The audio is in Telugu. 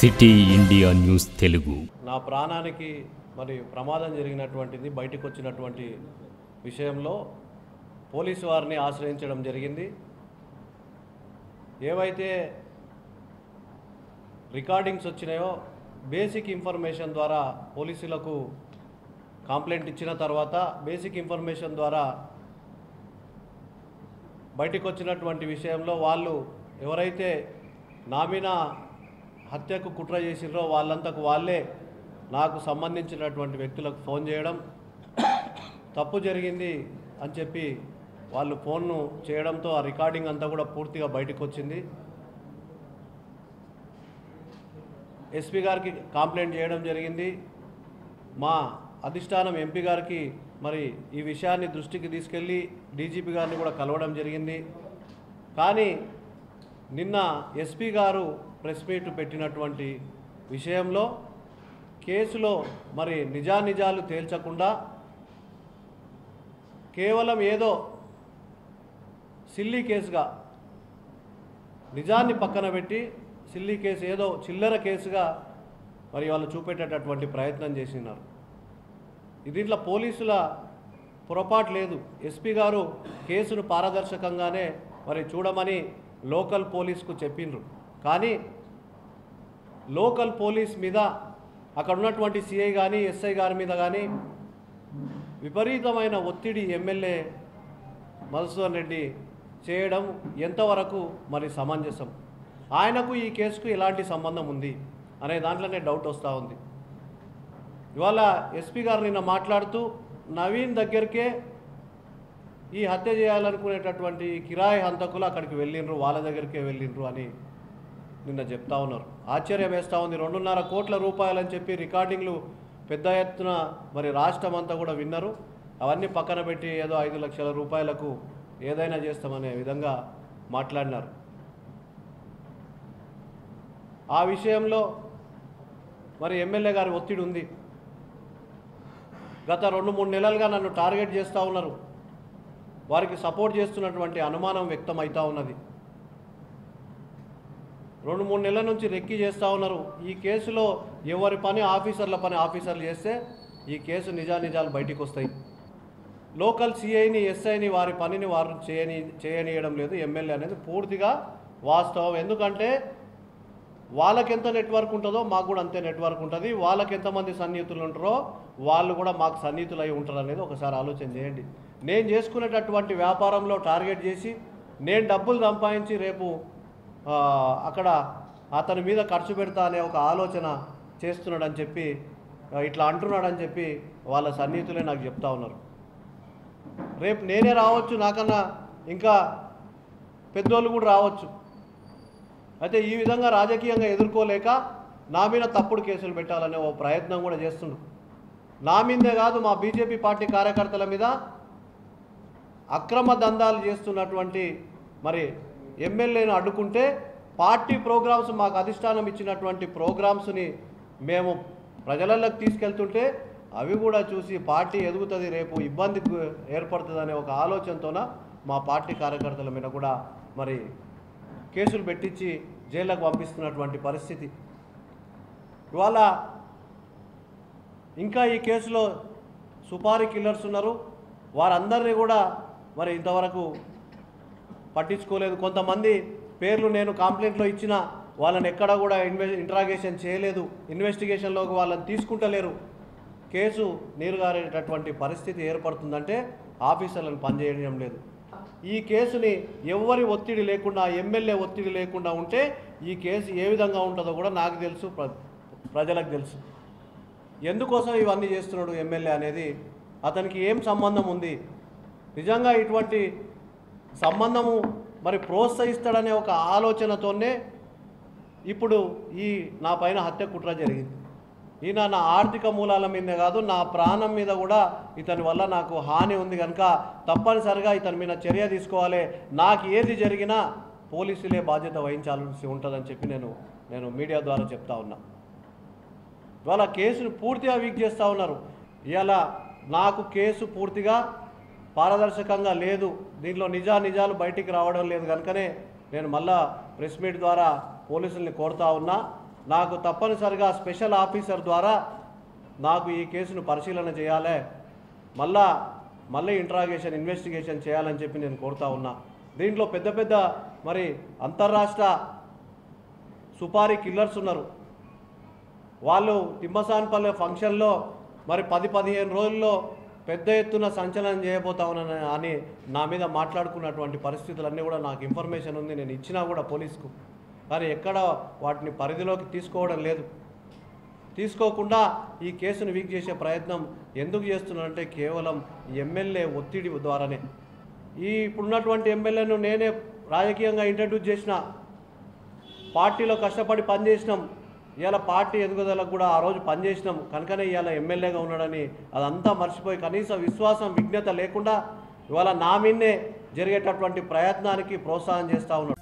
City India news Telugu. నా ప్రాణానికి మరి ప్రమాదం జరిగినటువంటిది బయటకు వచ్చినటువంటి విషయంలో పోలీసు వారిని ఆశ్రయించడం జరిగింది. ఏవైతే రికార్డింగ్స్ వచ్చినాయో బేసిక్ ఇన్ఫర్మేషన్ ద్వారా పోలీసులకు కంప్లైంట్ ఇచ్చిన తర్వాత బేసిక్ ఇన్ఫర్మేషన్ ద్వారా బయటకు వచ్చినటువంటి విషయంలో వాళ్ళు ఎవరైతే నా మీద హత్యకు కుట్ర చేసిరో వాళ్ళంతకు వాళ్ళే నాకు సంబంధించినటువంటి వ్యక్తులకు ఫోన్ చేయడం, తప్పు జరిగింది అని చెప్పి వాళ్ళు ఫోన్ను చేయడంతో ఆ రికార్డింగ్ అంతా కూడా పూర్తిగా బయటకు వచ్చింది. ఎస్పీ గారికి కంప్లైంట్ చేయడం జరిగింది. మా అధిష్టానం ఎంపీ గారికి మరి ఈ విషయాన్ని దృష్టికి తీసుకెళ్ళి డీజీపీ గారిని కూడా కలవడం జరిగింది. కానీ నిన్న ఎస్పీ గారు ప్రెస్ మీట్ పెట్టినటువంటి విషయంలో కేసులో మరి నిజానిజాలు తేల్చకుండా కేవలం ఏదో సిల్లీ కేసుగా నిజాన్ని పక్కన పెట్టి సిల్లీ కేసు ఏదో చిల్లర కేసుగా మరి వాళ్ళు చూపెట్టేటటువంటి ప్రయత్నం చేసినారు. దీంట్లో పోలీసుల పొరపాటు లేదు. ఎస్పీ గారు కేసును పారదర్శకంగానే మరి చూడమని లోకల్ పోలీసుకు చెప్పిండ్రు. కానీ లోకల్ పోలీస్ మీద అక్కడ ఉన్నటువంటి సిఐ కానీ ఎస్ఐ గారి మీద కానీ విపరీతమైన ఒత్తిడి ఎమ్మెల్యే మధుసూదన్ రెడ్డి చేయడం ఎంతవరకు మరి సమంజసం, ఆయనకు ఈ కేసుకు ఎలాంటి సంబంధం ఉంది అనే దాంట్లోనే డౌట్ వస్తూ ఉంది. ఇవాళ ఎస్పీ గారు నిన్న మాట్లాడుతూ నవీన్ దగ్గరికే ఈ హత్య చేయాలనుకునేటటువంటి కిరాయి హంతకులు అక్కడికి వెళ్ళిండ్రు, వాళ్ళ దగ్గరికే వెళ్ళిండ్రు అని నిన్న చెప్తా ఉన్నారు. ఆశ్చర్యం వేస్తూ ఉంది. 2.5 కోట్ల రూపాయలని చెప్పి రికార్డింగ్లు పెద్ద ఎత్తున మరి రాష్ట్రం అంతా కూడా విన్నారు. అవన్నీ పక్కన పెట్టి ఏదో 5 లక్షల రూపాయలకు ఏదైనా చేస్తామనే విధంగా మాట్లాడినారు. ఆ విషయంలో మరి ఎమ్మెల్యే గారి ఒత్తిడి ఉంది. గత 2-3 నెలలుగా నన్ను టార్గెట్ చేస్తూ ఉన్నారు. వారికి సపోర్ట్ చేస్తున్నటువంటి అనుమానం వ్యక్తం అవుతూ ఉన్నది. 2-3 నెలల నుంచి రెక్కి చేస్తూ ఉన్నారు. ఈ కేసులో ఎవరి పని ఆఫీసర్ల పని ఆఫీసర్లు చేస్తే ఈ కేసు నిజానిజాలు బయటికి వస్తాయి. లోకల్ సిఐని ఎస్ఐని వారి పనిని వారు చేయనీయడం లేదు ఎమ్మెల్యే అనేది పూర్తిగా వాస్తవం. ఎందుకంటే వాళ్ళకి ఎంత నెట్వర్క్ ఉంటుందో మాకు కూడా అంతే నెట్వర్క్ ఉంటుంది. వాళ్ళకి ఎంతమంది సన్నిహితులు ఉంటారో వాళ్ళు కూడా మాకు సన్నిహితులు అయి ఉంటారు అనేది ఒకసారి ఆలోచన చేయండి. నేను చేసుకునేటటువంటి వ్యాపారంలో టార్గెట్ చేసి నేను డబ్బులు సంపాదించి రేపు అక్కడ అతని మీద ఖర్చు పెడతా అనే ఒక ఆలోచన చేస్తున్నాడని చెప్పి ఇట్లా అంటున్నాడని చెప్పి వాళ్ళ సన్నిహితులే నాకు చెప్తా ఉన్నారు. రేపు నేనే రావచ్చు, నాకన్నా ఇంకా పెద్దోళ్ళు కూడా రావచ్చు. అయితే ఈ విధంగా రాజకీయంగా ఎదుర్కోలేక నా మీద తప్పుడు కేసులు పెట్టాలనే ఓ ప్రయత్నం కూడా చేస్తుండ్రు. నా మీదే కాదు, మా బీజేపీ పార్టీ కార్యకర్తల మీద అక్రమ దందాలు చేస్తున్నటువంటి మరి ఎమ్మెల్యేను అడ్డుకుంటే పార్టీ ప్రోగ్రామ్స్ మాకు అధిష్టానం ఇచ్చినటువంటి ప్రోగ్రామ్స్ని మేము ప్రజలలోకి తీసుకెళ్తుంటే అవి కూడా చూసి పార్టీ ఎదుగుతుంది, రేపు ఇబ్బంది ఏర్పడుతుంది అనే ఒక ఆలోచనతోన మా పార్టీ కార్యకర్తల మీద కూడా మరి కేసులు పెట్టించి జైళ్ళకు పంపిస్తున్నటువంటి పరిస్థితి. ఇవాళ ఇంకా ఈ కేసులో సుపారీ కిల్లర్స్ ఉన్నారు. వారందరినీ కూడా మరి ఇంతవరకు పట్టించుకోలేదు. కొంతమంది పేర్లు నేను కంప్లైంట్లో ఇచ్చిన వాళ్ళని ఎక్కడా కూడా ఇంట్రాగేషన్ చేయలేదు, ఇన్వెస్టిగేషన్లోకి వాళ్ళని తీసుకుంటలేరు. కేసు నీరుగారేటటువంటి పరిస్థితి ఏర్పడుతుందంటే ఆఫీసర్లను పనిచేయడం లేదు. ఈ కేసుని ఎవరి ఒత్తిడి లేకుండా, ఎమ్మెల్యే ఒత్తిడి లేకుండా ఉంటే ఈ కేసు ఏ విధంగా ఉంటుందో కూడా నాకు తెలుసు, ప్రజలకు తెలుసు. ఎందుకోసం ఇవన్నీ చేస్తున్నాడు ఎమ్మెల్యే అనేది, అతనికి ఏం సంబంధం ఉంది, నిజంగా ఇటువంటి సంబంధము మరి ప్రోత్సహిస్తాడనే ఒక ఆలోచనతోనే ఇప్పుడు ఈ నా పైన హత్య కుట్ర జరిగింది. ఈయన నా ఆర్థిక మూలాల మీదే కాదు, నా ప్రాణం మీద కూడా ఇతని వల్ల నాకు హాని ఉంది కనుక తప్పనిసరిగా ఇతని మీద చర్య తీసుకోవాలి. నాకు ఏది జరిగినా పోలీసులే బాధ్యత వహించాల్సి ఉంటుందని చెప్పి నేను మీడియా ద్వారా చెప్తా ఉన్నా. ఇవాళ కేసును పూర్తిగా వీక్ చేస్తూ ఉన్నారు. ఇవాళ నాకు కేసు పూర్తిగా పారదర్శకంగా లేదు, దీంట్లో నిజాలు బయటికి రావడం లేదు కనుకనే నేను మళ్ళా ప్రెస్ మీట్ ద్వారా పోలీసుల్ని కోరుతా ఉన్నా. నాకు తప్పనిసరిగా స్పెషల్ ఆఫీసర్ ద్వారా నాకు ఈ కేసును పరిశీలన చేయాలి, మళ్ళీ ఇంట్రాగేషన్ ఇన్వెస్టిగేషన్ చేయాలని చెప్పి నేను కోరుతా ఉన్నా. దీంట్లో పెద్ద పెద్ద మరి అంతర్రాష్ట్ర సుపారీ కిల్లర్స్ ఉన్నారు. వాళ్ళు తిమ్మసాన్పల్లె ఫంక్షన్లో మరి 10-15 రోజుల్లో పెద్ద ఎత్తున సంచలనం చేయబోతా ఉన్నాను అని నా మీద మాట్లాడుకున్నటువంటి పరిస్థితులన్నీ కూడా నాకు ఇన్ఫర్మేషన్ ఉంది. నేను ఇచ్చినా కూడా పోలీసుకు, కానీ ఎక్కడ వాటిని పరిధిలోకి తీసుకోవడం లేదు. తీసుకోకుండా ఈ కేసును వీక్ చేసే ప్రయత్నం ఎందుకు చేస్తున్నారంటే కేవలం ఎమ్మెల్యే ఒత్తిడి ద్వారానే. ఇప్పుడున్నటువంటి ఎమ్మెల్యేను నేనే రాజకీయంగా ఇంట్రడ్యూస్ చేసిన, పార్టీలో కష్టపడి పనిచేసినాం, ఇవాళ పార్టీ ఎదుగుదలకు కూడా ఆ రోజు పనిచేసినాం కనుకనే ఇవాళ ఎమ్మెల్యేగా ఉన్నాడని అదంతా మర్చిపోయి కనీస విశ్వాసం విజ్ఞత లేకుండా ఇవాళ నా మీదే జరిగేటటువంటి ప్రయత్నానికి ప్రోత్సాహం చేస్తూ ఉన్నాడు.